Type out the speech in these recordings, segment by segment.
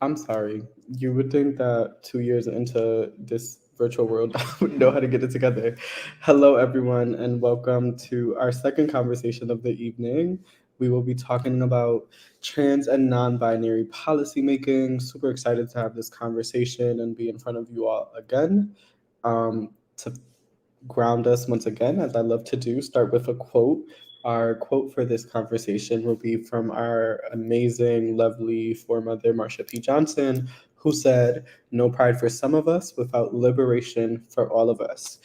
I'm sorry. You would think that 2 years into this virtual world, I would know how to get it together. Hello, everyone, and welcome to our second conversation of the evening. We will be talking about trans and non binary policymaking. Super excited to have this conversation and be in front of you all again. To ground us once again, as I love to do, start with a quote. Our quote for this conversation will be from our amazing, lovely foremother, Marsha P. Johnson, who said, "No pride for some of us without liberation for all of us."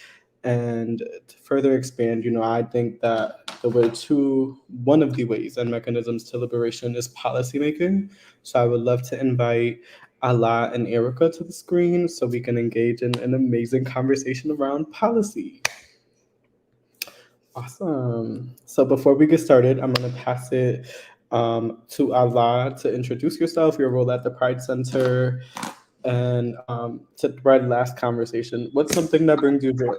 And to further expand, I think that one of the ways and mechanisms to liberation is policymaking. So I would love to invite Ala and Erica to the screen so we can engage in an amazing conversation around policy. Awesome. So before we get started, I'm going to pass it to Ala to introduce yourself, your role at the Pride Center, and to provide last conversation. What's something that brings you joy?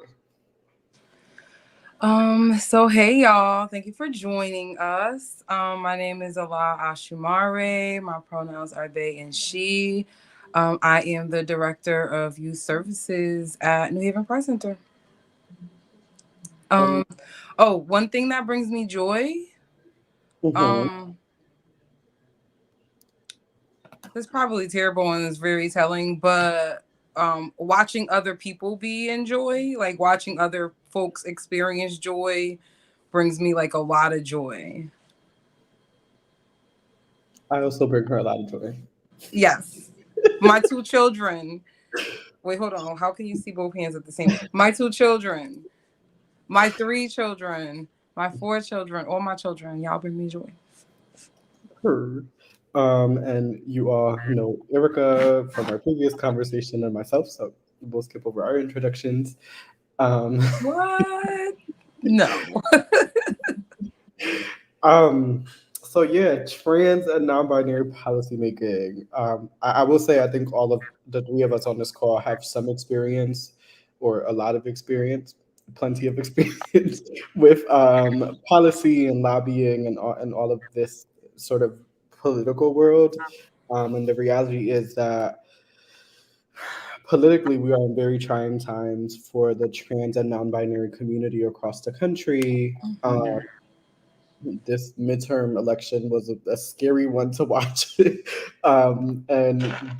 So hey y'all, thank you for joining us. My name is Ala Ashumare. My pronouns are they and she. I am the director of youth services at New Haven Pride Center. And One thing that brings me joy. mhm. Um, it's probably terrible and it's very telling, but watching other people be in joy, like watching other folks experience joy, brings me like a lot of joy. I also bring her a lot of joy. Yes. My two children. Wait, hold on. How can you see both hands at the same? My two children, my three children, my four children, all my children. Y'all bring me joy. Her. And you all know Erica from our previous conversation and myself, so we'll skip over our introductions. Um, What? No. um, so yeah, trans and non-binary policymaking. I will say I think all of the three of us on this call have some experience or a lot of experience, plenty of experience with policy and lobbying and all of this sort of political world. And the reality is that politically, we are in very trying times for the trans and non-binary community across the country. This midterm election was a scary one to watch. And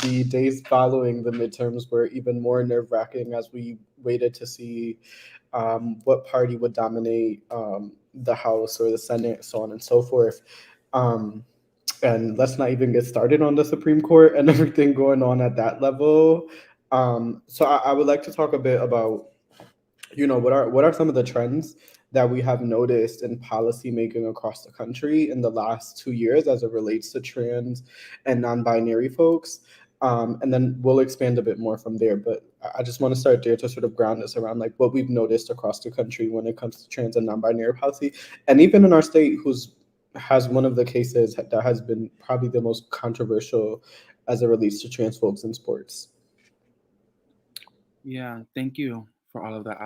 the days following the midterms were even more nerve-wracking as we waited to see what party would dominate the House or the Senate, so on and so forth. Um, and let's not even get started on the Supreme Court and everything going on at that level. So I would like to talk a bit about, what are some of the trends that we have noticed in policy making across the country in the last 2 years as it relates to trans and non-binary folks. And then we'll expand a bit more from there. But I just want to start there to sort of ground us around like what we've noticed across the country when it comes to trans and non-binary policy, and even in our state, who's has one of the cases that has been probably the most controversial as it relates to trans folks in sports. Yeah, thank you for all of that,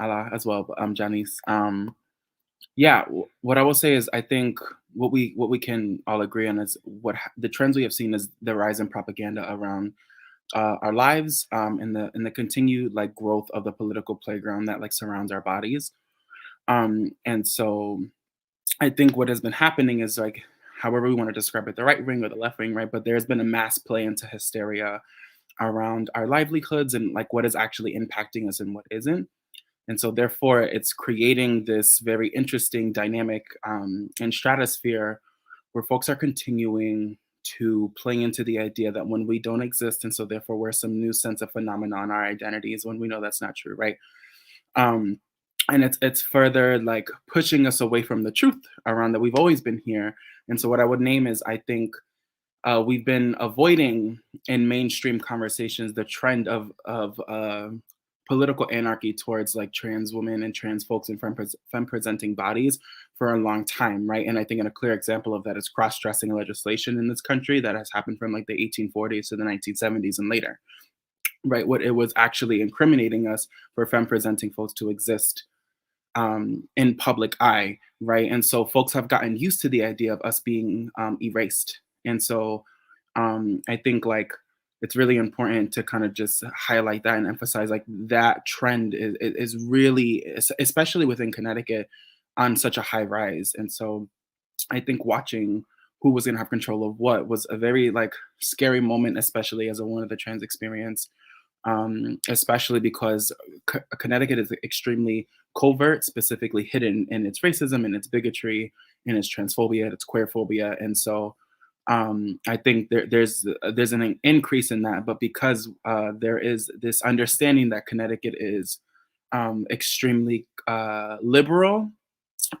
Allah as well, Janice. Yeah, what I will say is I think what we can all agree on is the trends we have seen is the rise in propaganda around our lives, and the continued like growth of the political playground that like surrounds our bodies. And so I think what has been happening is like, however we want to describe it, the right wing or the left wing, right? But there's been a mass play into hysteria around our livelihoods and like what is actually impacting us and what isn't. And so therefore it's creating this very interesting dynamic and stratosphere where folks are continuing to play into the idea that when we don't exist, and so therefore we're some new sense of phenomena in our identities, when we know that's not true, right? um, and it's further like pushing us away from the truth around that we've always been here. And so what I would name is, I think we've been avoiding in mainstream conversations the trend of political anarchy towards like trans women and trans folks and femme presenting bodies for a long time, right? And I think a clear example of that is cross-dressing legislation in this country that has happened from like the 1840s to the 1970s and later, right? What it was actually incriminating us for femme presenting folks to exist in public eye, right? And so folks have gotten used to the idea of us being erased. And so I think like it's really important to kind of just highlight that and emphasize like that trend is really, especially within Connecticut, on such a high rise. And so I think watching who was going to have control of what was a very like scary moment, especially as a one of the trans experience, especially because Connecticut is extremely covert, specifically hidden in its racism and its bigotry, in its transphobia, its queerphobia, and so I think there's an increase in that, but because there is this understanding that Connecticut is extremely liberal,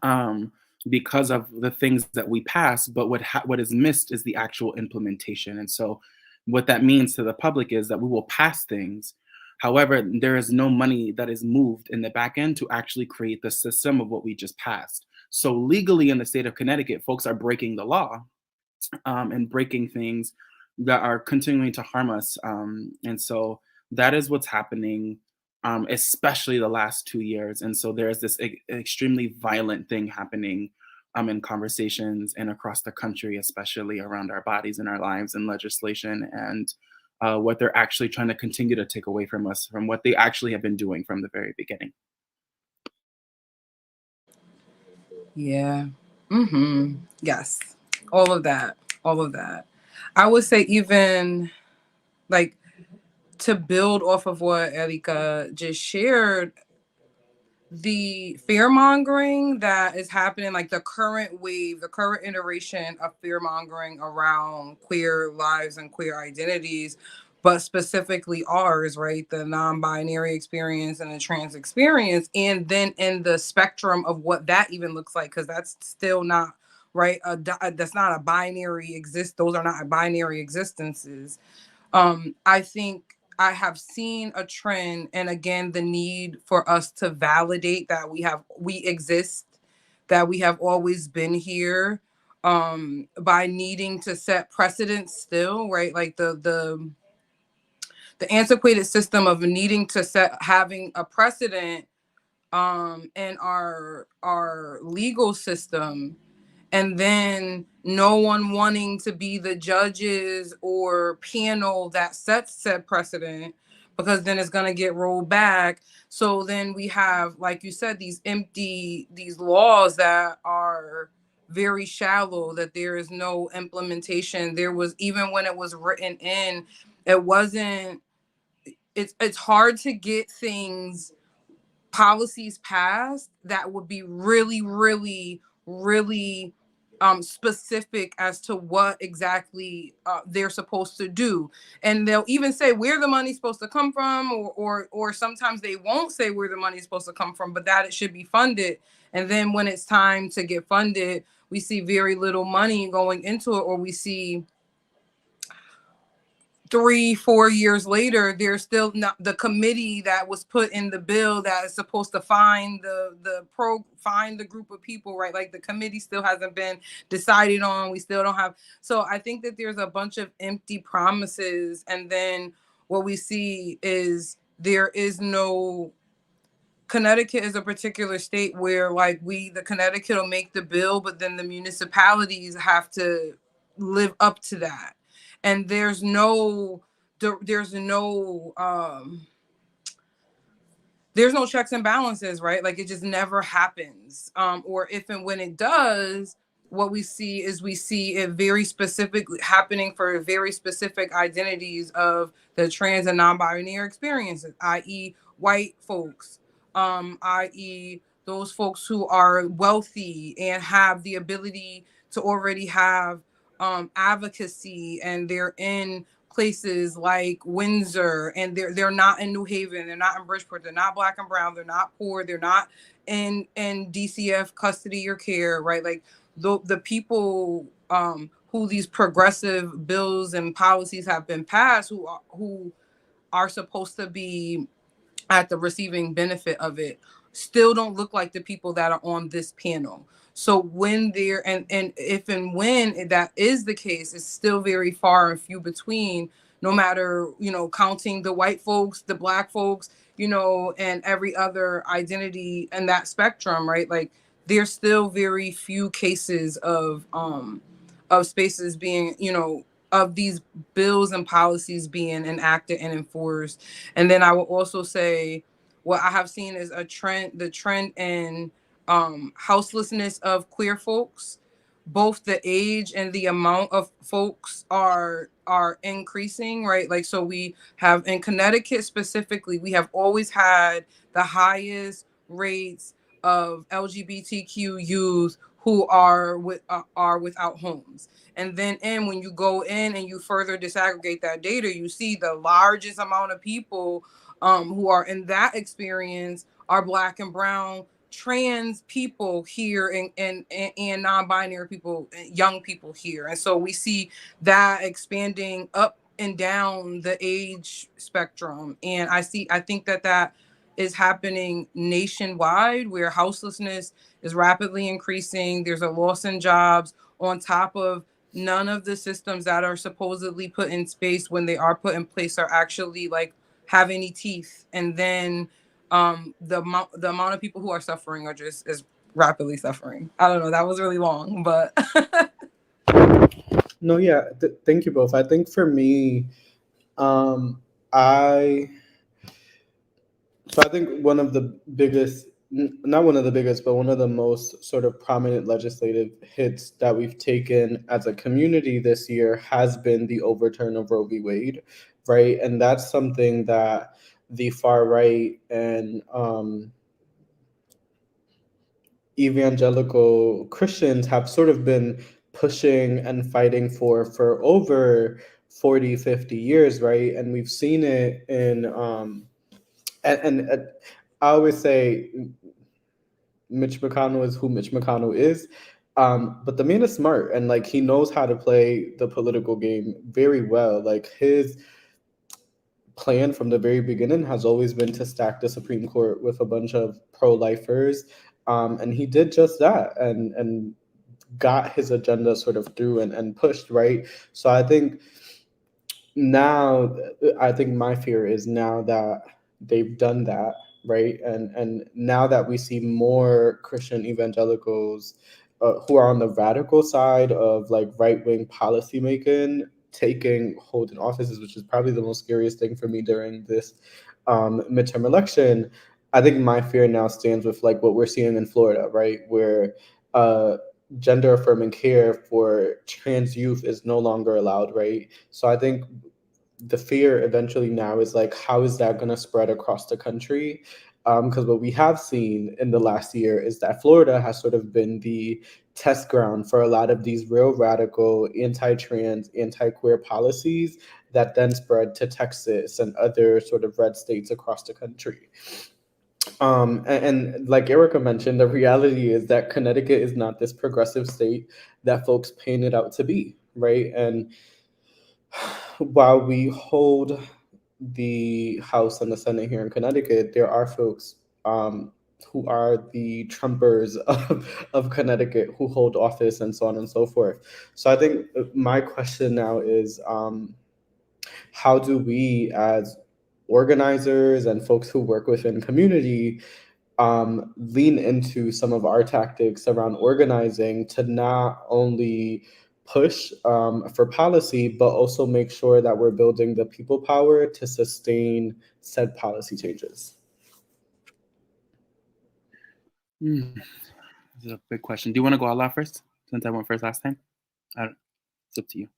um, because of the things that we pass. But what is missed is the actual implementation. And so, what that means to the public is that we will pass things. However, there is no money that is moved in the back end to actually create the system of what we just passed. So legally, in the state of Connecticut, folks are breaking the law, and breaking things that are continuing to harm us. And so that is what's happening, especially the last 2 years. And so there's this extremely violent thing happening in conversations and across the country, especially around our bodies and our lives and legislation, and what they're actually trying to continue to take away from us from what they actually have been doing from the very beginning. Yeah. Yes. All of that. All of that. I would say even like to build off of what Erika just shared, the fear mongering that is happening, like the current wave, the current iteration of fear mongering around queer lives and queer identities, but specifically ours, right? The non binary experience and the trans experience. And then in the spectrum of what that even looks like, because that's still not, right? That's not a binary exist. Those are not binary existences. I think I have seen a trend, and again, the need for us to validate that we exist, that we have always been here, by needing to set precedents still, right? Like the antiquated system of needing to set having a precedent in our legal system, and then no one wanting to be the judges or panel that sets said precedent, because then it's going to get rolled back. So then we have, like you said, these laws that are very shallow, that there is no implementation. There was, even when it was written in, it wasn't, it's hard to get things, policies passed that would be really, really, really specific as to what exactly they're supposed to do. And they'll even say where the money's supposed to come from, or sometimes they won't say where the money's supposed to come from, but that it should be funded. And then when it's time to get funded, we see very little money going into it, or we see 3-4 years later, there's still not the committee that was put in the bill that is supposed to find find the group of people, right? Like the committee still hasn't been decided on. We still don't have. So I think that there's a bunch of empty promises, and then what we see is there is no. Connecticut is a particular state where, like, the Connecticut will make the bill, but then the municipalities have to live up to that. And there's no checks and balances, right? Like it just never happens. Or if and when it does, what we see it very specifically happening for very specific identities of the trans and non-binary experiences, i.e. white folks, i.e. those folks who are wealthy and have the ability to already have advocacy, and they're in places like Windsor, and they're not in New Haven, they're not in Bridgeport, they're not Black and brown, they're not poor, they're not in DCF custody or care, right? Like the people who these progressive bills and policies have been passed, who are supposed to be at the receiving benefit of it, still don't look like the people that are on this panel. So when they're and if and when that is the case, it's still very far and few between, no matter, counting the white folks, the Black folks, and every other identity in that spectrum, right? Like there's still very few cases of spaces being, of these bills and policies being enacted and enforced. And then I will also say what I have seen is the trend in houselessness of queer folks. Both the age and the amount of folks are increasing, right? Like, so we have in Connecticut specifically, we have always had the highest rates of LGBTQ youth who are without homes. And then when you go in and you further disaggregate that data, you see the largest amount of people who are in that experience are Black and brown trans people here, and non-binary people, young people here. And so we see that expanding up and down the age spectrum. And I think that is happening nationwide, where houselessness is rapidly increasing. There's a loss in jobs on top of none of the systems that are supposedly put in space, when they are put in place, are actually like have any teeth. And then the amount of people who are suffering are just is rapidly suffering. I don't know. That was really long, but No, yeah, thank you both. I think for me, I so I think one of the biggest, not one of the biggest, but one of the most sort of prominent legislative hits that we've taken as a community this year has been the overturn of Roe v. Wade, right? And that's something that the far right and evangelical Christians have sort of been pushing and fighting for over 40, 50 years, right? And we've seen it in and I always say Mitch McConnell is who Mitch McConnell is. But the man is smart, and like he knows how to play the political game very well. Like his plan from the very beginning has always been to stack the Supreme Court with a bunch of pro-lifers. And he did just that, and got his agenda sort of through and pushed, right? So now I think my fear is now that they've done that, right? And now that we see more Christian evangelicals who are on the radical side of like right-wing policy making taking hold in offices, which is probably the most scariest thing for me during this midterm election. I think my fear now stands with like what we're seeing in Florida, right? Where uh, gender affirming care for trans youth is no longer allowed, right? So I think the fear eventually now is like, how is that going to spread across the country? Because what we have seen in the last year is that Florida has sort of been the test ground for a lot of these real radical anti-trans, anti-queer policies that then spread to Texas and other sort of red states across the country. And like Erica mentioned, the reality is that Connecticut is not this progressive state that folks paint it out to be, right? And while we hold the House and the Senate here in Connecticut, there are folks who are the Trumpers of Connecticut who hold office and so on and so forth. So I think my question now is, how do we as organizers and folks who work within community lean into some of our tactics around organizing to not only push for policy, but also make sure that we're building the people power to sustain said policy changes? This is a big question. Do you want to go Allah first, since I went first last time? It's up to you.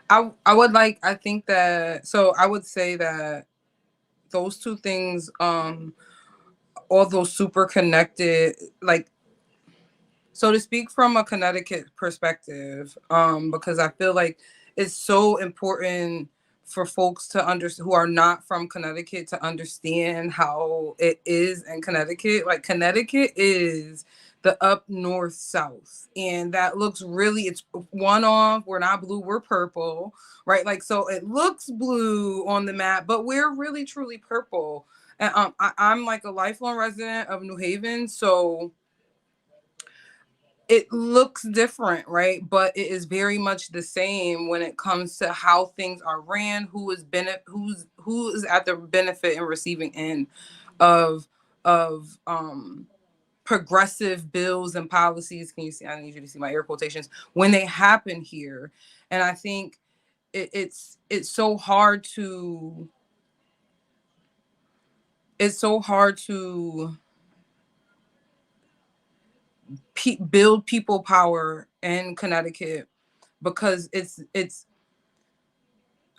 I would like, I think that, so I would say that those two things, although super connected, like, so to speak from a Connecticut perspective, because I feel like it's so important for folks to understand who are not from Connecticut to understand how it is in Connecticut. Like Connecticut is the up north south, and that looks really, it's one off. We're not blue, we're purple, right? Like, so it looks blue on the map, but we're really truly purple. And I'm like a lifelong resident of New Haven, so it looks different, right? But it is very much the same when it comes to how things are ran, who is at the benefit and receiving end of of progressive bills and policies, can you see, I need you to see my air quotations, when they happen here. And I think it's so hard to build people power in Connecticut, because it's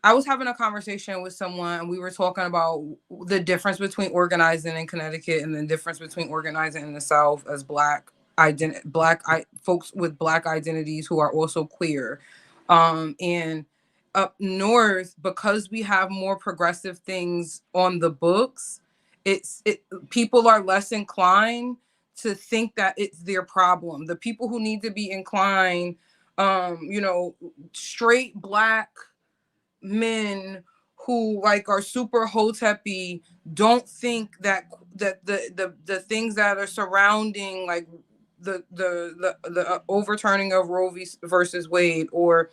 I was having a conversation with someone, and we were talking about the difference between organizing in Connecticut and the difference between organizing in the South as folks with Black identities who are also queer. And up north, because we have more progressive things on the books, people are less inclined to think that it's their problem. The people who need to be inclined, straight Black men who like are super hotepi don't think that the things that are surrounding like the overturning of Roe versus Wade, or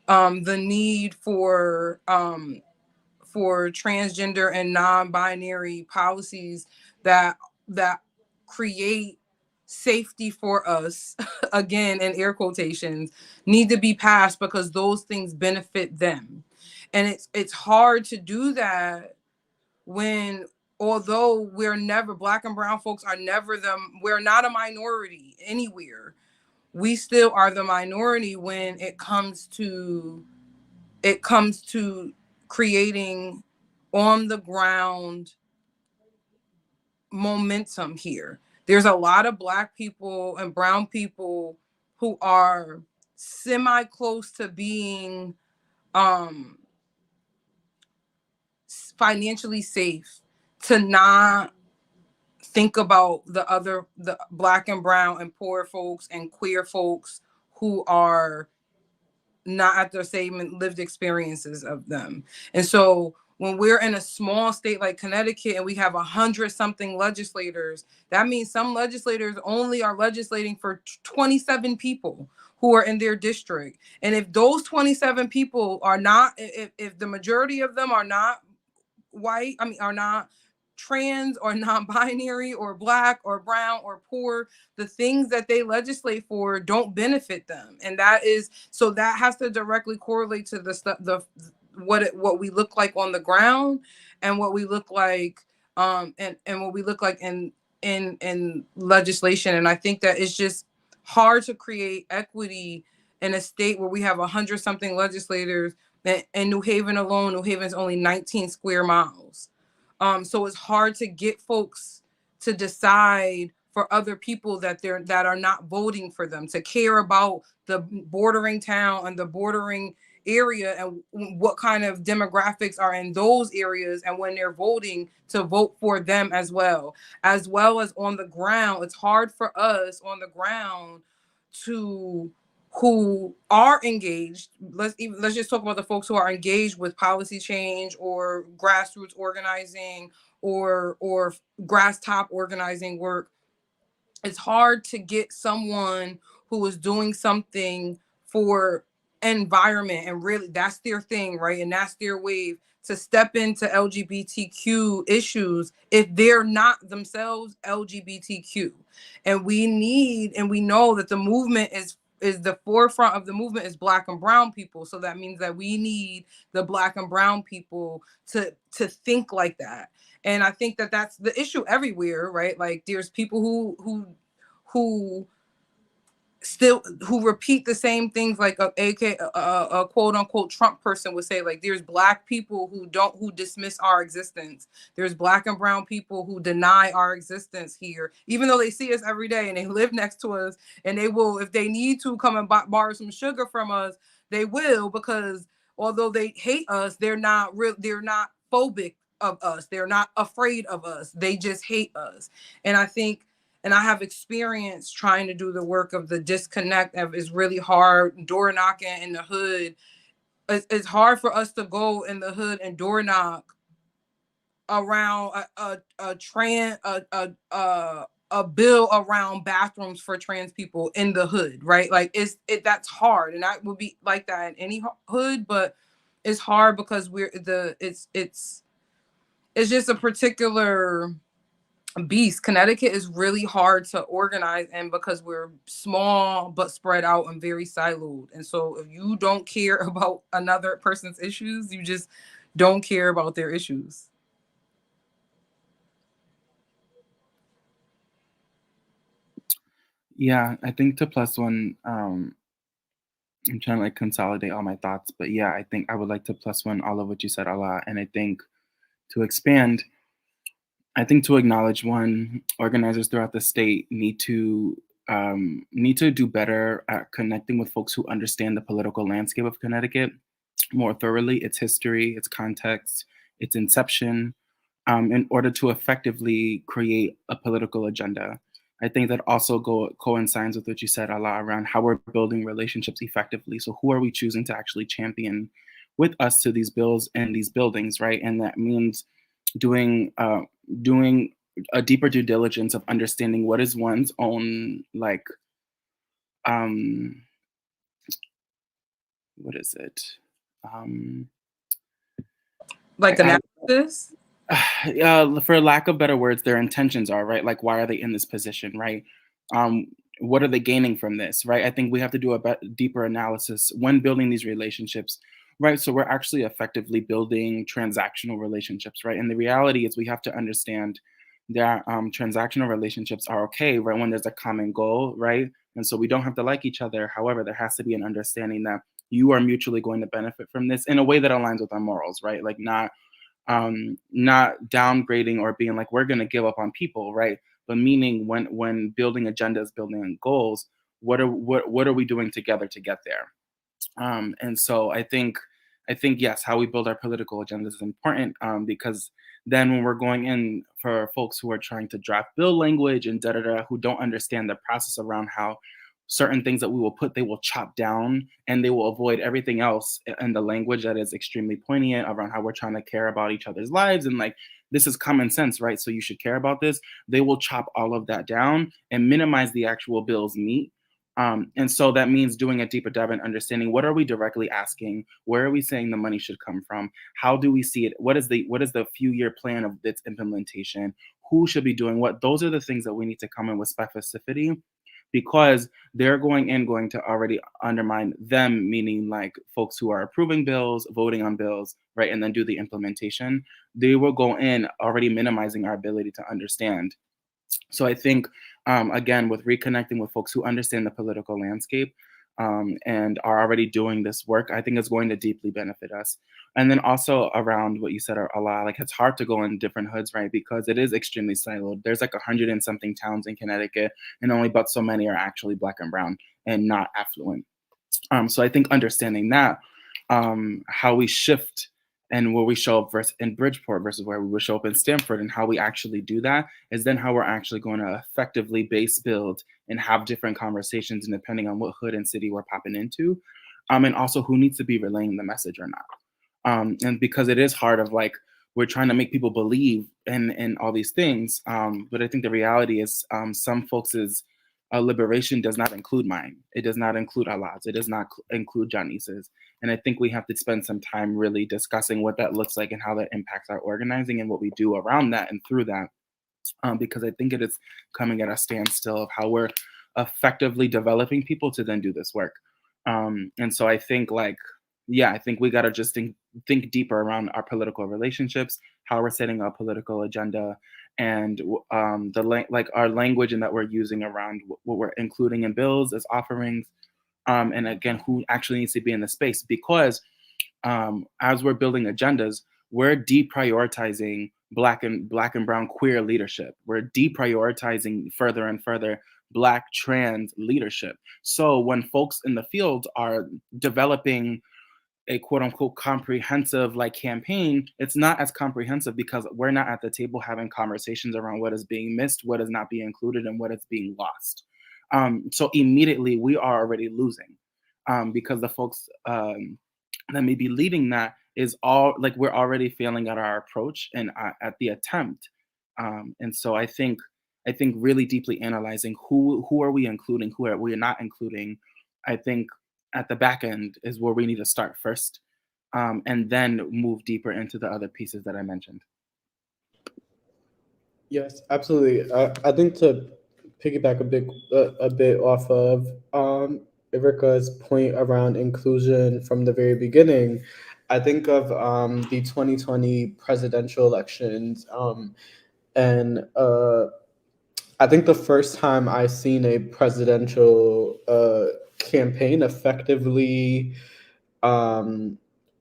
the need for transgender and non-binary policies that create safety for us again in air quotations, need to be passed because those things benefit them. And it's hard to do that when, although Black and brown folks are never we're not a minority anywhere, we still are the minority when it comes to creating on the ground momentum here. There's a lot of Black people and brown people who are semi close to being financially safe to not think about the Black and brown and poor folks and queer folks who are not at the same lived experiences of them. And so when we're in a small state like Connecticut and we have 100-something legislators, that means some legislators only are legislating for 27 people who are in their district. And if those 27 people are not, if the majority of them are not white, are not trans or non-binary or Black or brown or poor, the things that they legislate for don't benefit them. And that has to directly correlate to what we look like on the ground, and what we look like and what we look like in legislation. And I think that it's just hard to create equity in a state where we have 100-something legislators. In New Haven alone, New Haven's only 19 square miles. So it's hard to get folks to decide for other people that are not voting for them, to care about the bordering town and the bordering area and what kind of demographics are in those areas, and when they're voting, to vote for them as well as on the ground. It's hard for us on the ground who are engaged. Let's just talk about the folks who are engaged with policy change or grassroots organizing or grass top organizing work. It's hard to get someone who is doing something for environment and really that's their thing, right? And that's their wave, to step into LGBTQ issues if they're not themselves LGBTQ. And we know that the movement is the forefront of the movement is Black and brown people. So that means that we need the Black and brown people to think like that. And I think that that's the issue everywhere, right? Like there's people who repeat the same things, like a quote unquote Trump person would say. Like there's Black people who dismiss our existence. There's Black and brown people who deny our existence here, even though they see us every day and they live next to us, and they will, if they need to, come and borrow some sugar from us, they will, because although they hate us, they're not phobic of us. They're not afraid of us. They just hate us. And I think, and I have experience trying to do the work of the disconnect. Is really hard. Door knocking in the hood. It's hard for us to go in the hood and door knock around a bill around bathrooms for trans people in the hood, right? Like that's hard, and that would be like that in any hood, but it's hard because it's just a particular beast. Connecticut is really hard to organize in because we're small but spread out and very siloed. And so if you don't care about another person's issues, you just don't care about their issues. Yeah, I think to plus one, I'm trying to like consolidate all my thoughts, but yeah, I think I would like to plus one all of what you said a lot. And I think to expand, I think to acknowledge one, organizers throughout the state need to do better at connecting with folks who understand the political landscape of Connecticut more thoroughly, its history, its context, its inception, in order to effectively create a political agenda. I think that also coincides with what you said a lot around how we're building relationships effectively. So who are we choosing to actually champion with us to these bills and these buildings, right? And that means doing doing a deeper due diligence of understanding what is one's own like um what is it Like I, analysis. for lack of better words, their intentions are, right? Like, why are they in this position, right? Um, what are they gaining from this, right? I think we have to do a deeper analysis when building these relationships, right? So we're actually effectively building transactional relationships, right? And the reality is we have to understand that transactional relationships are okay, right? When there's a common goal, right? And so we don't have to like each other. However, there has to be an understanding that you are mutually going to benefit from this in a way that aligns with our morals, right? Like not downgrading or being like we're going to give up on people, right? But meaning when building agendas, building goals, what are we doing together to get there? And so I think yes, how we build our political agendas is important, because then when we're going in for folks who are trying to draft bill language and da da da, who don't understand the process around how certain things that we will put, they will chop down and they will avoid everything else in the language that is extremely poignant around how we're trying to care about each other's lives and like this is common sense, right? So you should care about this. They will chop all of that down and minimize the actual bill's meat, and so that means doing a deeper dive and understanding what are we directly asking, where are we saying the money should come from, how do we see it, what is the few year plan of its implementation, who should be doing what. Those are the things that we need to come in with specificity because they're going to already undermine them, meaning like folks who are approving bills, voting on bills, right, and then do the implementation. They will go in already minimizing our ability to understand. So I think, again, with reconnecting with folks who understand the political landscape and are already doing this work, I think it's going to deeply benefit us. And then also around what you said a lot, like it's hard to go in different hoods, right? Because it is extremely siloed. There's like 100 and something towns in Connecticut, and only but so many are actually Black and brown and not affluent. So I think understanding that, how we shift and where we show up versus in Bridgeport versus where we would show up in Stamford and how we actually do that is then how we're actually going to effectively base build and have different conversations and depending on what hood and city we're popping into, and also who needs to be relaying the message or not. And because it is hard of like we're trying to make people believe in all these things, but I think the reality is some folks' liberation does not include mine. It does not include Allah's. It does not include Janice's. And I think we have to spend some time really discussing what that looks like and how that impacts our organizing and what we do around that and through that, because I think it is coming at a standstill of how we're effectively developing people to then do this work. And so I think like, yeah, I think we got to just think deeper around our political relationships, how we're setting our political agenda, and like our language and that we're using around what we're including in bills as offerings, and again, who actually needs to be in the space because as we're building agendas, we're deprioritizing black and brown queer leadership. We're deprioritizing further and further Black trans leadership. So when folks in the field are developing a quote unquote comprehensive like campaign, it's not as comprehensive because we're not at the table having conversations around what is being missed, what is not being included, and what is being lost. So immediately we are already losing, because the folks that may be leading that is all like we're already failing at our approach and at the attempt. And so I think really deeply analyzing who are we including, who are we not including. I think at the back end is where we need to start first, and then move deeper into the other pieces that I mentioned. Yes, absolutely. I think to piggyback a bit off of Erica's point around inclusion from the very beginning, I think of the 2020 presidential elections, and I think the first time I seen a presidential campaign effectively um,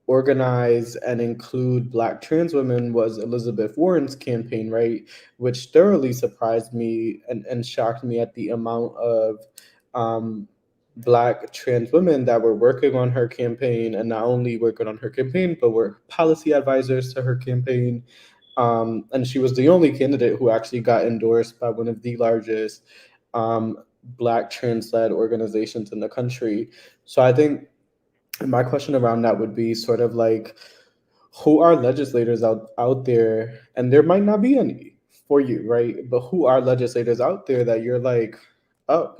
organize and include Black trans women was Elizabeth Warren's campaign, right? Which thoroughly surprised me and shocked me at the amount of um, Black trans women that were working on her campaign, and not only working on her campaign, but were policy advisors to her campaign. And she was the only candidate who actually got endorsed by one of the largest Black trans led organizations in the country. So I think my question around that would be sort of like, who are legislators out there, and there might not be any for you, right? But who are legislators out there that you're like, oh,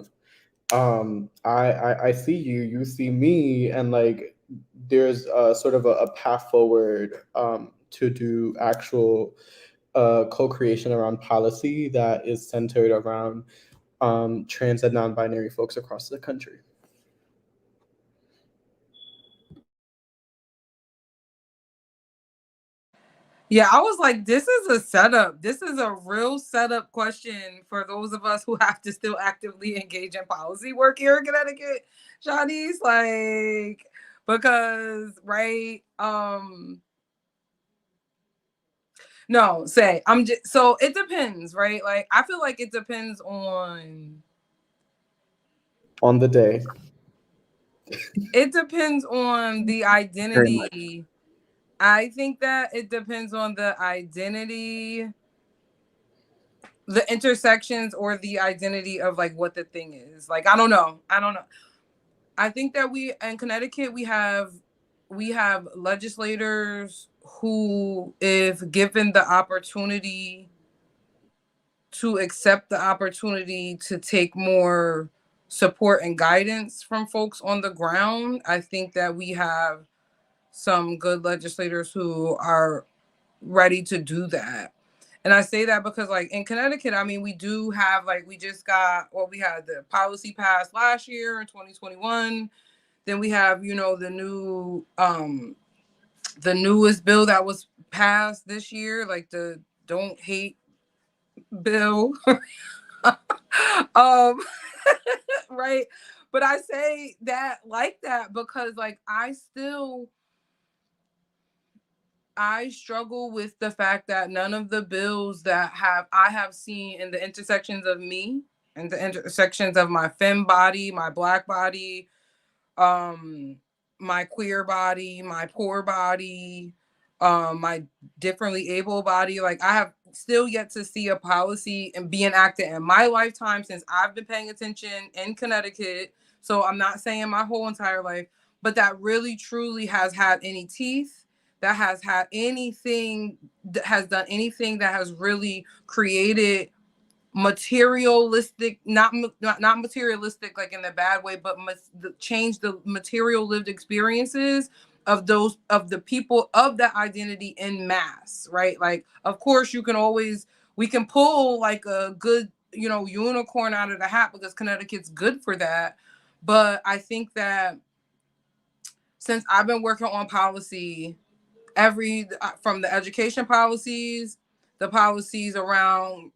I see you, you see me, and like there's sort of a path forward to do actual co-creation around policy that is centered around trans and non-binary folks across the country. Yeah, I was like, this is a setup. This is a real setup question for those of us who have to still actively engage in policy work here in Connecticut, Shawnee's, like, because, right, no, say, I'm just, so it depends, right? Like, I feel like it depends On the day. it depends on the Very much. identity. I think that it depends on the identity, the intersections, or the identity of like what the thing is. Like, I don't know. I think that we in Connecticut we have legislators who, if given the opportunity to accept the opportunity to take more support and guidance from folks on the ground, I think that we have some good legislators who are ready to do that. And I say that because, like, in Connecticut, I mean, we do have, like, we just got, well, we had the policy passed last year in 2021. Then we have, the newest bill that was passed this year, like the Don't Hate bill. um, right. But I say that like that because, like, I struggle with the fact that none of the bills that I have seen in the intersections of me and the intersections of my femme body, my Black body, um, my queer body, my poor body, my differently able body. Like, I have still yet to see a policy and be enacted in my lifetime since I've been paying attention in Connecticut. So I'm not saying my whole entire life, but that really truly has had any teeth, that has had anything, that has done anything that has really created materialistic, not materialistic like in the bad way, but change the material lived experiences of the people of that identity in mass, right? Like, of course, we can pull like a good, unicorn out of the hat because Connecticut's good for that. But I think that since I've been working on policy, from the education policies, the policies around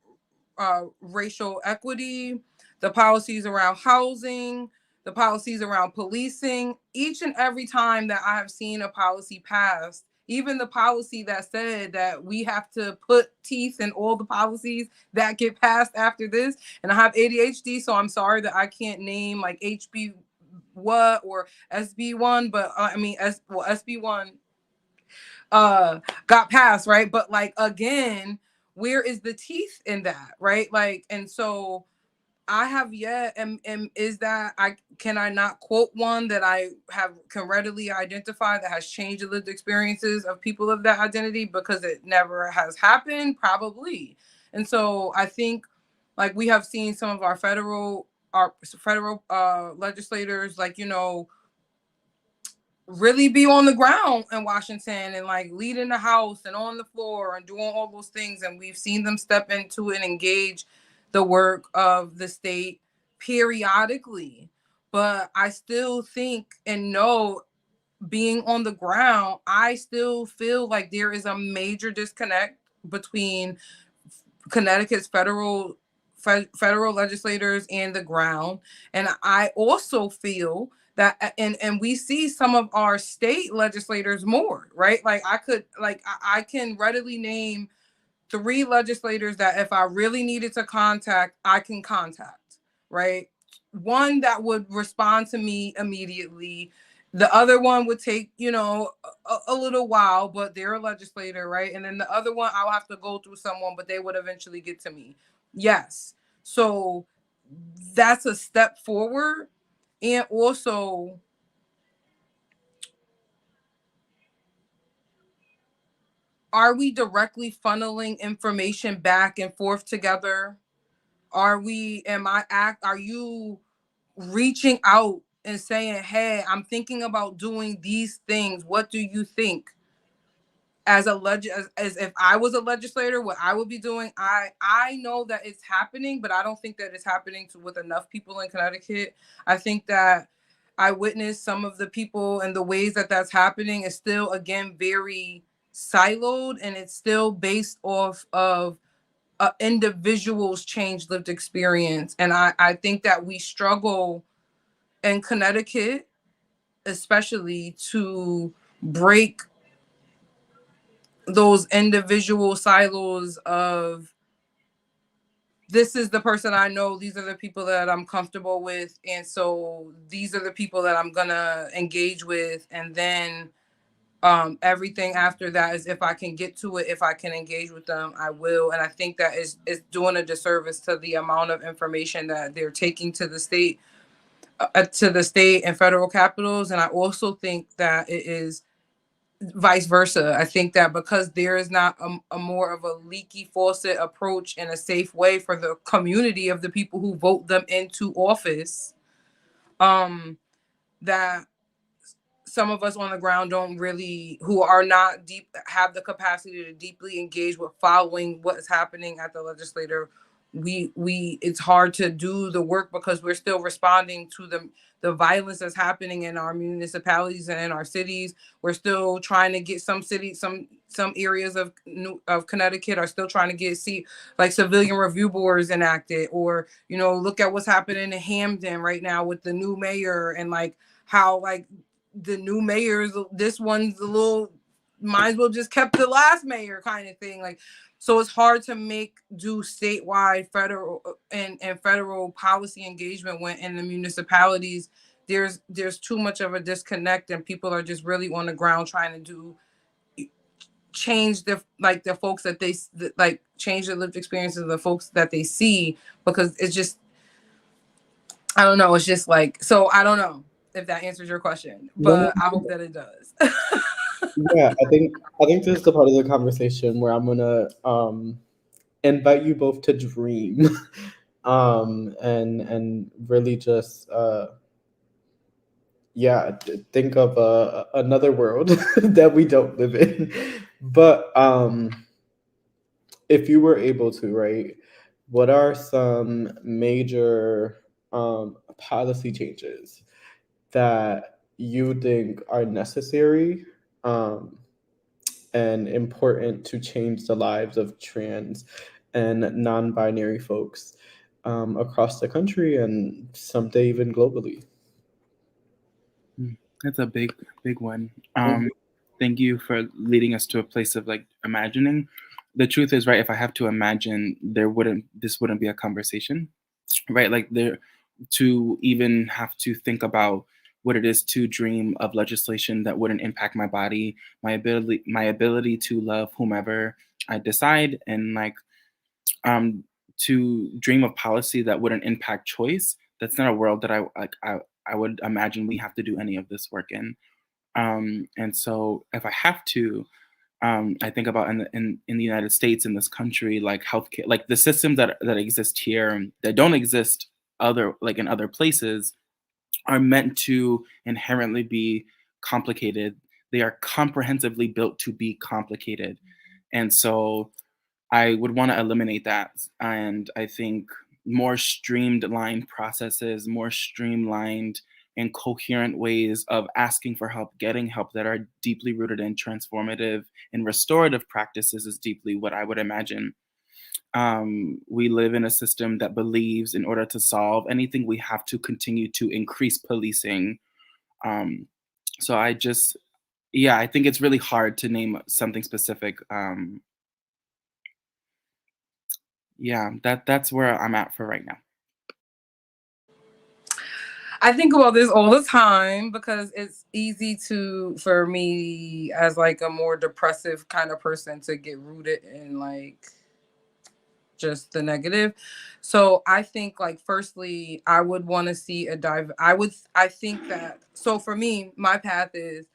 racial equity, the policies around housing, the policies around policing. Each and every time that I have seen a policy passed, even the policy that said that we have to put teeth in all the policies that get passed after this. And I have ADHD, so I'm sorry that I can't name like HB what or SB1, but SB1 got passed, right? But like, again, where is the teeth in that, right? Like, and so I have yet, and is that I not quote one that I have can readily identify that has changed the lived experiences of people of that identity, because it never has happened, probably. And so I think, like, we have seen some of our federal legislators, like, really be on the ground in Washington and like leading the House and on the floor and doing all those things. And we've seen them step into and engage the work of the state periodically. But I still think and know, being on the ground, I still feel like there is a major disconnect between Connecticut's federal legislators and the ground. And I also feel that, and we see some of our state legislators more, right? Like I can readily name 3 legislators that if I really needed to contact, I can contact, right? One that would respond to me immediately. The other one would take, a little while, but they're a legislator, right? And then the other one, I'll have to go through someone, but they would eventually get to me. Yes. So that's a step forward. And also, are we directly funneling information back and forth together? Are you reaching out and saying, hey, I'm thinking about doing these things. What do you think? As if I was a legislator, what I would be doing, I know that it's happening, but I don't think that it's happening with enough people in Connecticut. I think that I witnessed some of the people and the ways that that's happening is still, again, very siloed, and it's still based off of individuals' change lived experience. And I think that we struggle in Connecticut, especially, to break those individual silos of, this is the person I know, these are the people that I'm comfortable with, and so these are the people that I'm gonna engage with, and then everything after that is, if I can get to it, if I can engage with them, I will. And I think that is doing a disservice to the amount of information that they're taking to the state and federal capitals. And I also think that it is vice versa. I think that because there is not a more of a leaky faucet approach in a safe way for the community of the people who vote them into office, that some of us on the ground who are not deep, have the capacity to deeply engage with following what is happening at the legislature. It's hard to do the work because we're still responding to the violence that's happening in our municipalities and in our cities. We're still trying to get some areas of Connecticut are still trying to get like civilian review boards enacted, or look at what's happening in Hamden right now with the new mayor, and like how like the new mayors, this one's a little, might as well just kept the last mayor kind of thing. Like, so it's hard to do statewide federal and federal policy engagement when in the municipalities there's too much of a disconnect, and people are just really on the ground trying to change the folks that they like, change the lived experiences of the folks that they see, because it's just, I don't know, it's just like, so I don't know if that answers your question, but I hope that it does. Yeah, I think this is the part of the conversation where I'm gonna invite you both to dream, and really just think of another world that we don't live in. But if you were able to, right, what are some major policy changes that you think are necessary and important to change the lives of trans and non-binary folks across the country and someday even globally? That's a big one. Thank you for leading us to a place of like imagining. The truth is, right, if I have to imagine, this wouldn't be a conversation, right? Like, to even have to think about what it is to dream of legislation that wouldn't impact my body, my ability to love whomever I decide, and like to dream of policy that wouldn't impact choice. That's not a world that I would imagine we have to do any of this work in. And so if I have to, I think about in the United States, in this country, like healthcare, like the systems that exist here that don't exist in other places, are meant to inherently be complicated. They are comprehensively built to be complicated. And so I would want to eliminate that. And I think more streamlined processes, more streamlined and coherent ways of asking for help, getting help, that are deeply rooted in transformative and restorative practices is deeply what I would imagine. We live in a system that believes in order to solve anything, we have to continue to increase policing. Um, so I just, yeah, I think it's really hard to name something specific. Yeah, that's where I'm at for right now. I think about this all the time because it's easy for me as like a more depressive kind of person to get rooted in like just the negative. So I think like firstly, I would want to see I think that, so for me, my path is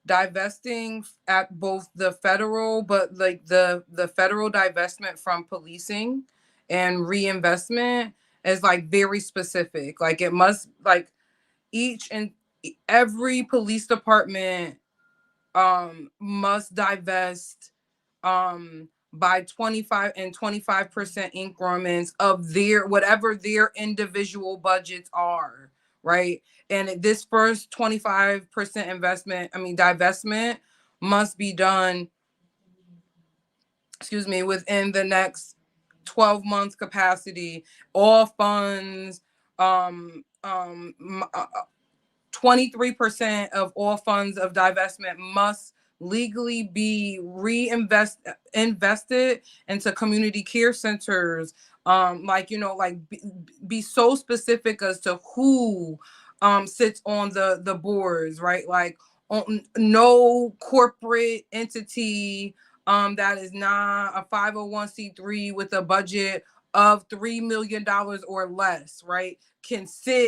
divesting at both the federal, but like the federal divestment from policing and reinvestment is like very specific. Like it must, like each and every police department must divest by 25% increments of their whatever their individual budgets are, right? And this first 25% divestment must be done, within the next 12 months capacity. All funds, um, um, 23% of all funds of divestment must legally be invested into community care centers. Be so specific as to who sits on the boards, right? Like no corporate entity that is not a 501c3 with a budget of $3 million or less, right, can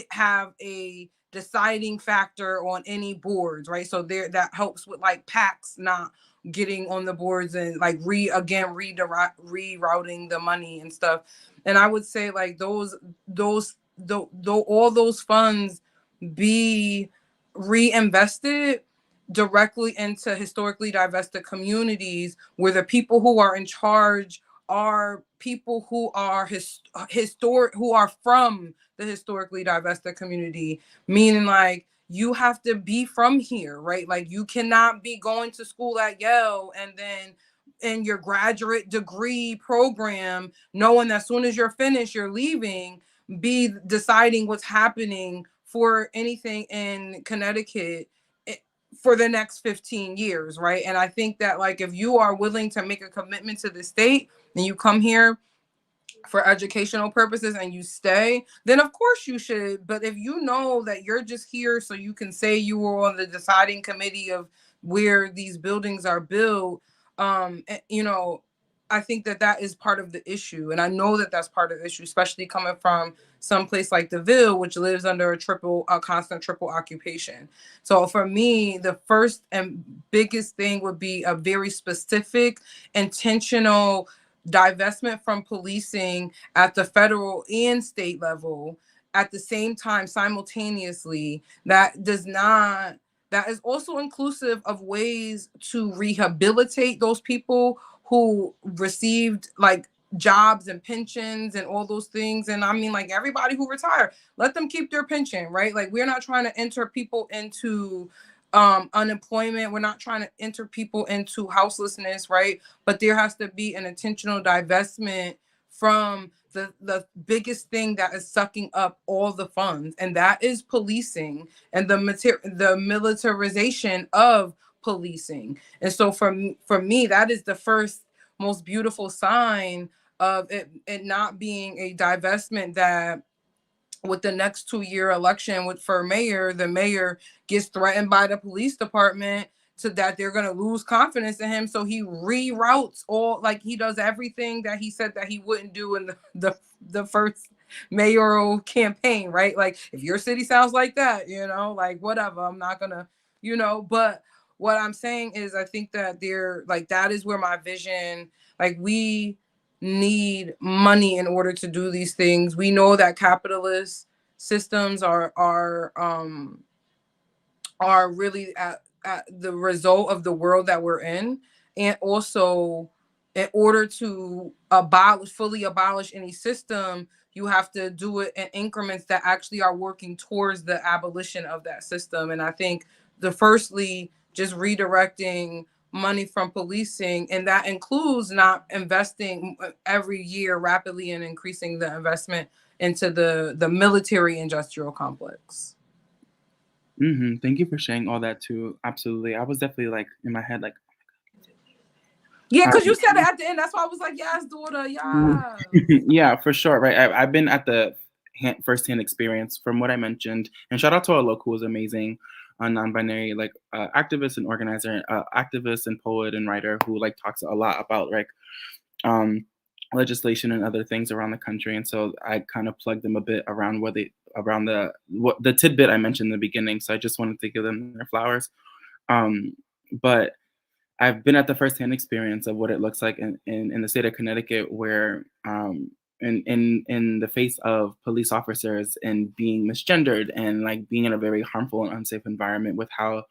have a deciding factor on any boards, right? So there, that helps with like PACs not getting on the boards and like rerouting the money and stuff. And I would say like all those funds be reinvested directly into historically divested communities where the people who are in charge are people who are who are from the historically divested community, meaning like you have to be from here, right? Like you cannot be going to school at Yale and then in your graduate degree program knowing that as soon as you're finished you're leaving, be deciding what's happening for anything in Connecticut for the next 15 years, right? And I think that like if you are willing to make a commitment to the state and you come here for educational purposes and you stay, then of course you should. But if you know that you're just here so you can say you were on the deciding committee of where these buildings are built, I think that is part of the issue. And I know that that's part of the issue, especially coming from some place like the Ville, which lives under a constant triple occupation. So for me, the first and biggest thing would be a very specific, intentional divestment from policing at the federal and state level at the same time, simultaneously. That is also inclusive of ways to rehabilitate those people who received like jobs and pensions and all those things. And I mean, like everybody who retired, let them keep their pension, right? Like we're not trying to enter people into unemployment. We're not trying to enter people into houselessness, right? But there has to be an intentional divestment from the biggest thing that is sucking up all the funds, and that is policing and the militarization of policing. And so for me, that is the first most beautiful sign of it not being a divestment that with the next 2-year election for mayor, the mayor gets threatened by the police department so that they're going to lose confidence in him. So he reroutes like he does everything that he said that he wouldn't do in the first mayoral campaign, right? Like if your city sounds like that, like whatever, I'm not going to, but what I'm saying is I think that that is where my vision, like we need money in order to do these things. We know that capitalist systems are really the result of the world that we're in, and also in order to fully abolish any system, you have to do it in increments that actually are working towards the abolition of that system. And I think the firstly, just redirecting money from policing, and that includes not investing every year rapidly and increasing the investment into the military industrial complex. Thank you for sharing all that too. Absolutely. I was definitely like in my head, like, yeah, because you said it at the end. That's why I was like, yes, daughter, yeah. Yeah, for sure. Right. I've been at the firsthand experience from what I mentioned. And shout out to our local, who was amazing, non-binary like activist and organizer, activist and poet and writer who like talks a lot about like um, legislation and other things around the country. And so I kind of plugged them a bit around around the tidbit I mentioned in the beginning. So I just wanted to give them their flowers. But I've been at the firsthand experience of what it looks like in the state of Connecticut, where in the face of police officers and being misgendered and like being in a very harmful and unsafe environment with how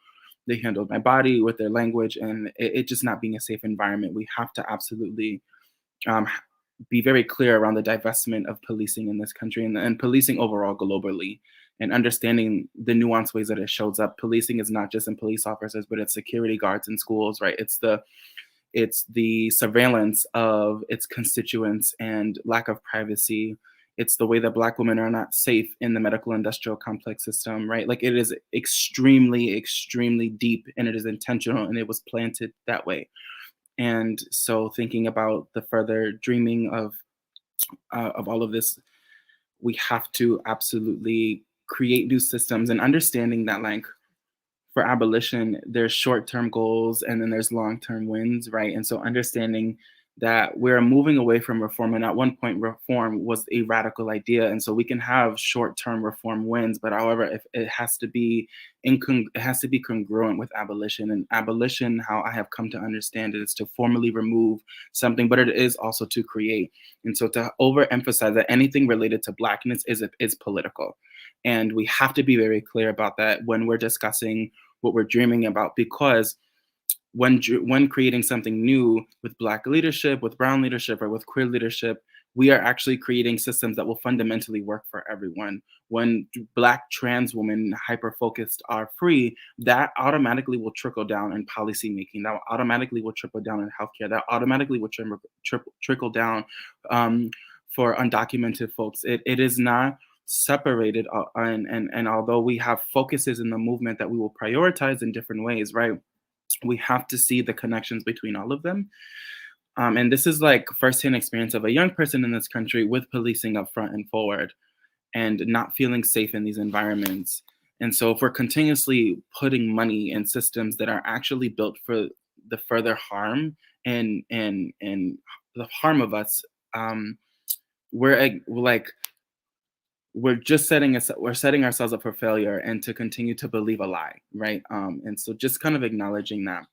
they handled my body, with their language, and it just not being a safe environment. We have to absolutely um, be very clear around the divestment of policing in this country and policing overall globally, and understanding the nuanced ways that it shows up. Policing is not just in police officers, but it's security guards in schools, right? It's the surveillance of its constituents and lack of privacy. It's the way that Black women are not safe in the medical industrial complex system, right? Like it is extremely, extremely deep, and it is intentional, and it was planted that way. And so thinking about the further dreaming of all of this, we have to absolutely create new systems, and understanding that like for abolition there's short-term goals and then there's long-term wins, right? And so understanding that we're moving away from reform, and at one point reform was a radical idea, and so we can have short-term reform wins, but however if it has to be it has to be congruent with abolition. And abolition, how I have come to understand it, is to formally remove something, but it is also to create. And so to overemphasize that anything related to Blackness is political, and we have to be very clear about that when we're discussing what we're dreaming about, because when creating something new with Black leadership, with brown leadership, or with queer leadership, we are actually creating systems that will fundamentally work for everyone. When Black trans women hyper focused are free, that automatically will trickle down in policy making. That automatically will trickle down in healthcare. That automatically will trickle down for undocumented folks. It is not separated, and although we have focuses in the movement that we will prioritize in different ways, right? We have to see the connections between all of them. And this is like firsthand experience of a young person in this country with policing up front and forward and not feeling safe in these environments. And so if we're continuously putting money in systems that are actually built for the further harm and the harm of us, we're just setting ourselves up for failure and to continue to believe a lie, right? And so just kind of acknowledging that,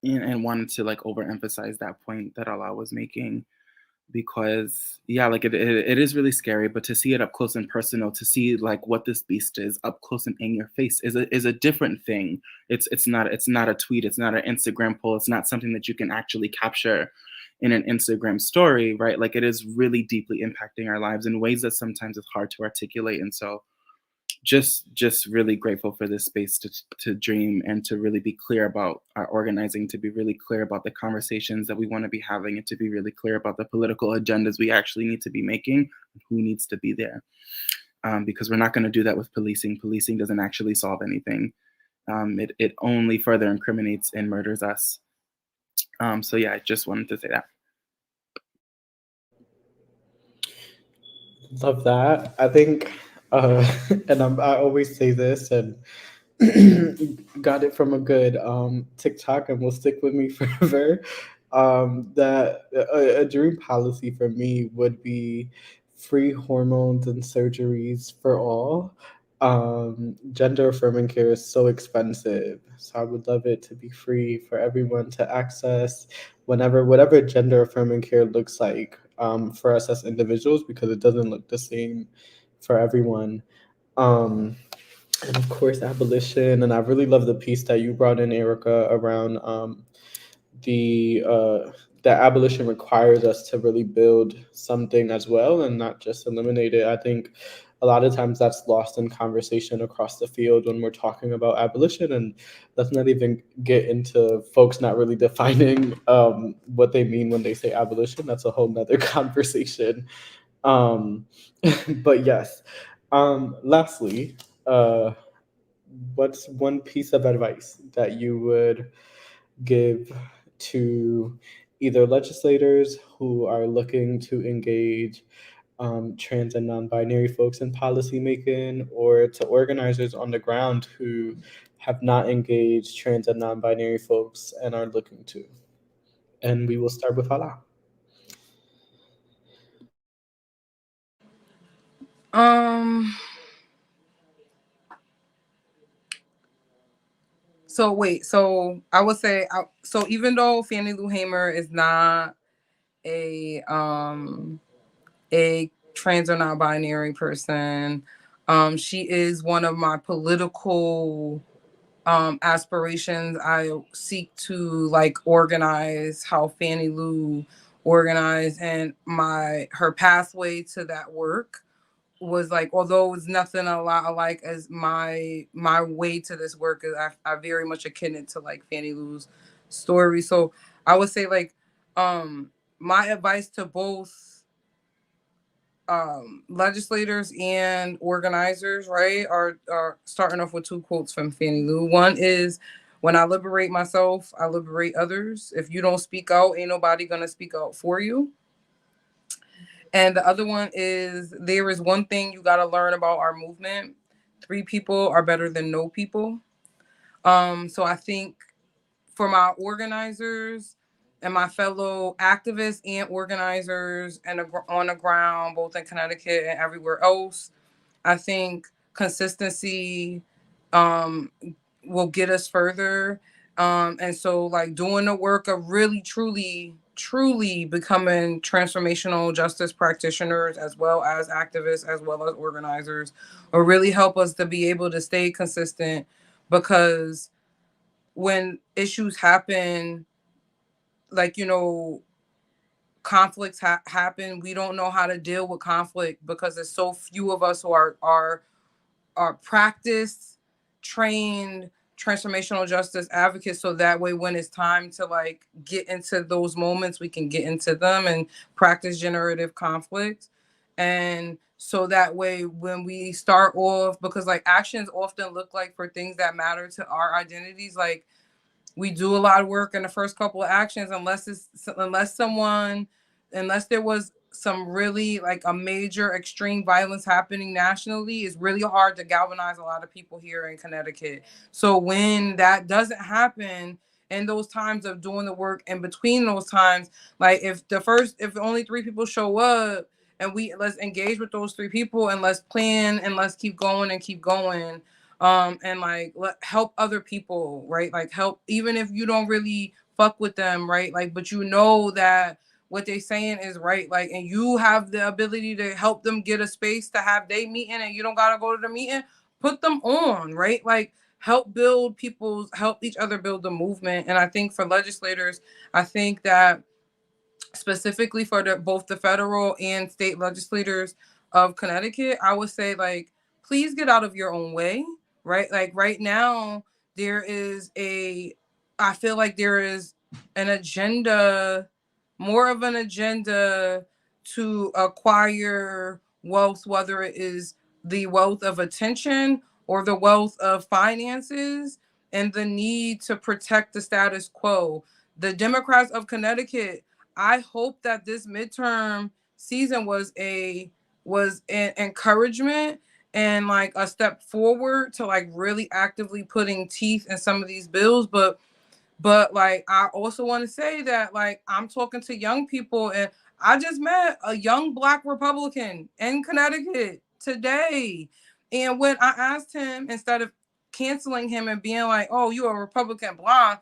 and wanted to like overemphasize that point that Allah was making, because yeah, like it is really scary, but to see it up close and personal, to see like what this beast is up close and in your face is a different thing. It's not a tweet, it's not an Instagram poll, it's not something that you can actually capture in an Instagram story, right? Like it is really deeply impacting our lives in ways that sometimes it's hard to articulate. And so just really grateful for this space to dream and to really be clear about our organizing, to be really clear about the conversations that we want to be having, and to be really clear about the political agendas we actually need to be making and who needs to be there. Because we're not going to do that with policing. Policing doesn't actually solve anything. It only further incriminates and murders us. So yeah, I just wanted to say that. Love that. I think, and I always say this, and got it from a good TikTok, and will stick with me forever. That a dream policy for me would be free hormones and surgeries for all. Gender affirming care is so expensive, so I would love it to be free for everyone to access whatever gender affirming care looks like, for us as individuals, because it doesn't look the same for everyone. Um, and of course abolition. And I really love the piece that you brought in, Erica, around the that abolition requires us to really build something as well and not just eliminate it. I think a lot of times that's lost in conversation across the field when we're talking about abolition, and let's not even get into folks not really defining what they mean when they say abolition. That's a whole nother conversation. um, but yes, lastly, uh, what's one piece of advice that you would give to either legislators who are looking to engage trans and non-binary folks in policymaking, or to organizers on the ground who have not engaged trans and non-binary folks and are looking to? And we will start with Allah. Um. So wait. So I would say. So even though Fannie Lou Hamer is not a a trans or non-binary person, she is one of my political aspirations. I seek to like organize how Fannie Lou organized, and her pathway to that work was like, although it's nothing a lot alike as my way to this work, is I very much akin it to like Fannie Lou's story. So I would say like my advice to both legislators and organizers, right, are starting off with two quotes from Fannie Lou. One is, "When I liberate myself, I liberate others. If you don't speak out, ain't nobody gonna speak out for you." And the other one is, "There is one thing you gotta learn about our movement: three people are better than no people." So I think for my organizers and my fellow activists and organizers and on the ground, both in Connecticut and everywhere else, I think consistency um, will get us further. And so, like, doing the work of really, truly, truly becoming transformational justice practitioners, as well as activists, as well as organizers, will really help us to be able to stay consistent, because when issues happen, like, conflicts happen, we don't know how to deal with conflict because there's so few of us who are practiced, trained transformational justice advocates. So that way, when it's time to like get into those moments, we can get into them and practice generative conflict. And so that way, when we start off, because like actions often look like for things that matter to our identities, like we do a lot of work in the first couple of actions, unless there was some really like a major extreme violence happening nationally, it's really hard to galvanize a lot of people here in Connecticut. So when that doesn't happen, in those times of doing the work, in between those times, like if only three people show up, and let's engage with those three people, and let's plan, and let's keep going and keep going, and like help other people, right? Like help, even if you don't really fuck with them, right? Like, but that what they saying is right, like, and you have the ability to help them get a space to have their meeting, and you don't gotta go to the meeting, put them on, right? Like help each other build the movement. And I think for legislators, I think that specifically for both the federal and state legislators of Connecticut, I would say, like, please get out of your own way, right? Like right now, I feel like there is an agenda, more of an agenda to acquire wealth, whether it is the wealth of attention or the wealth of finances, and the need to protect the status quo. The Democrats of Connecticut, I hope that this midterm season was an encouragement and like a step forward to like really actively putting teeth in some of these bills. But like I also want to say that like I'm talking to young people, and I just met a young Black Republican in Connecticut today. And when I asked him, instead of canceling him and being like, "Oh, you a Republican blonde,"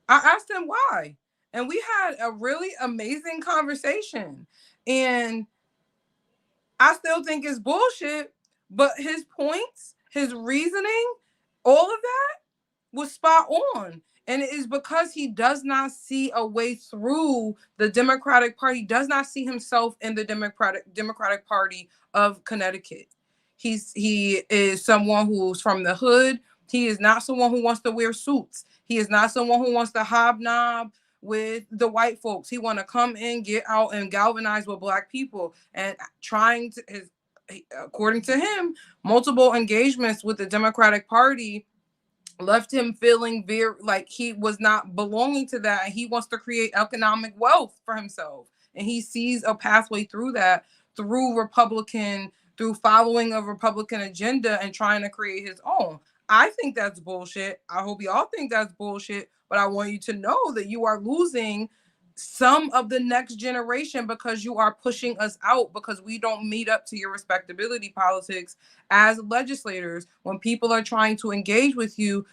I asked him why. And we had a really amazing conversation. And I still think it's bullshit, but his reasoning, all of that was spot on. And it is because he does not see a way through the Democratic Party, does not see himself in the Democratic Party of Connecticut. He is someone who's from the hood. He is not someone who wants to wear suits. He is not someone who wants to hobnob with the white folks. He want to come in, get out, and galvanize with Black people. And trying to, according to him, multiple engagements with the Democratic Party left him feeling very like he was not belonging to that. And he wants to create economic wealth for himself. And he sees a pathway through that, through following a Republican agenda and trying to create his own. I think that's bullshit. I hope y'all think that's bullshit, but I want you to know that you are losing some of the next generation because you are pushing us out, because we don't meet up to your respectability politics as legislators. When people are trying to engage with you,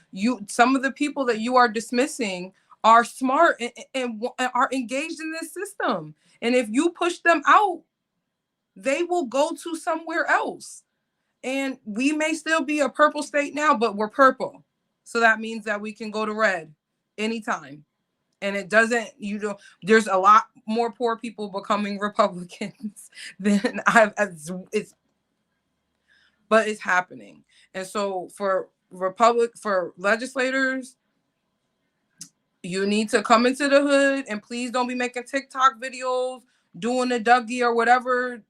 some of the people that you are dismissing are smart and are engaged in this system. And if you push them out, they will go to somewhere else. And we may still be a purple state now, but we're purple. So that means that we can go to red anytime. And it doesn't, there's a lot more poor people becoming Republicans than but it's happening. And so for legislators, you need to come into the hood, and please don't be making TikTok videos, doing the Dougie or whatever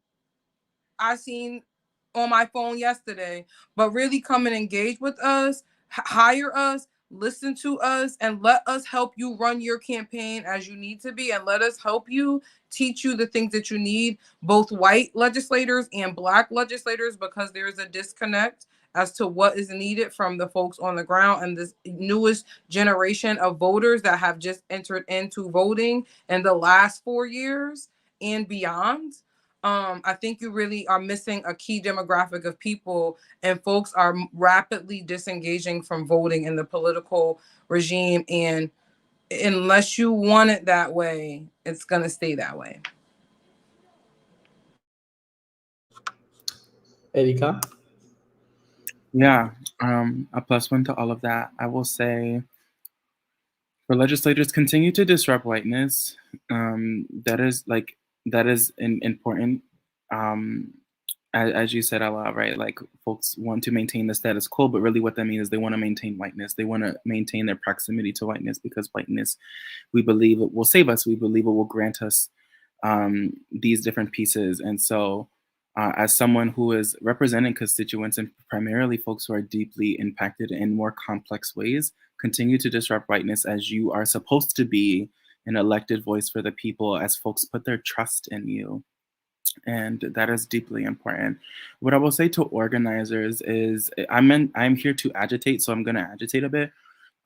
I seen on my phone yesterday, but really come and engage with us, hire us, listen to us, and let us help you run your campaign as you need to be, and let us help you teach you the things that you need, both white legislators and Black legislators, because there's a disconnect as to what is needed from the folks on the ground and this newest generation of voters that have just entered into voting in the last 4 years and beyond. I think you really are missing a key demographic of people, and folks are rapidly disengaging from voting in the political regime. And unless you want it that way, it's going to stay that way. Erika? Yeah, a +1 to all of that. I will say, for legislators, continue to disrupt whiteness. That is important. As you said, Allah, right? Like, folks want to maintain the status quo, but really what that means is they want to maintain whiteness. They want to maintain their proximity to whiteness, because whiteness, we believe it will save us. We believe it will grant us these different pieces. And so as someone who is representing constituents and primarily folks who are deeply impacted in more complex ways, continue to disrupt whiteness as you are supposed to be an elected voice for the people, as folks put their trust in you. And that is deeply important. What I will say to organizers is, I'm here to agitate, so I'm going to agitate a bit.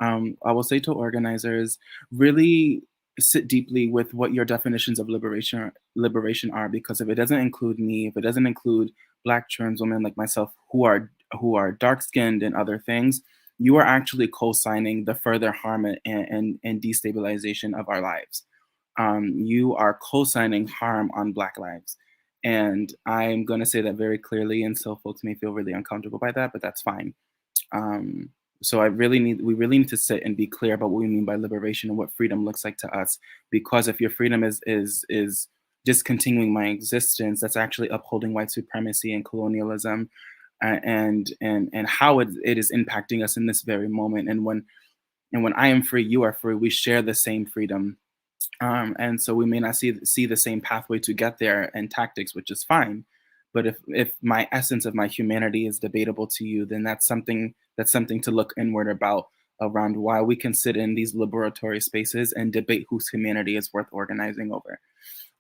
I will say to organizers, really sit deeply with what your definitions of liberation are, because if it doesn't include me, if it doesn't include Black trans women like myself who are dark skinned and other things, you are actually co-signing the further harm and destabilization of our lives. You are co-signing harm on Black lives. And I'm going to say that very clearly, and so folks may feel really uncomfortable by that, but that's fine. So we really need to sit and be clear about what we mean by liberation and what freedom looks like to us. Because if your freedom is discontinuing my existence, that's actually upholding white supremacy and colonialism, and how it is impacting us in this very moment. And when I am free, you are free. We share the same freedom. And so we may not see the same pathway to get there and tactics, which is fine. But if my essence of my humanity is debatable to you, then that's something to look inward about, around why we can sit in these liberatory spaces and debate whose humanity is worth organizing over.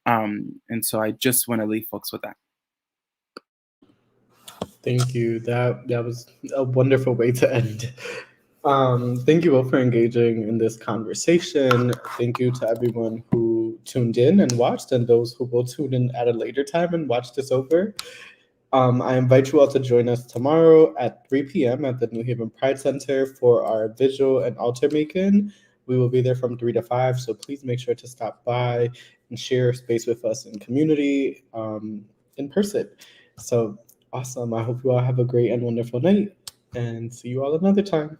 And so I just want to leave folks with that. Thank you. That was a wonderful way to end. Thank you all for engaging in this conversation. Thank you to everyone who tuned in and watched, and those who will tune in at a later time and watch this over. I invite you all to join us tomorrow at 3 p.m. at the New Haven Pride Center for our visual and altar making. We will be there from 3 to 5, so please make sure to stop by and share space with us in community in person. So awesome. I hope you all have a great and wonderful night. and see you all another time.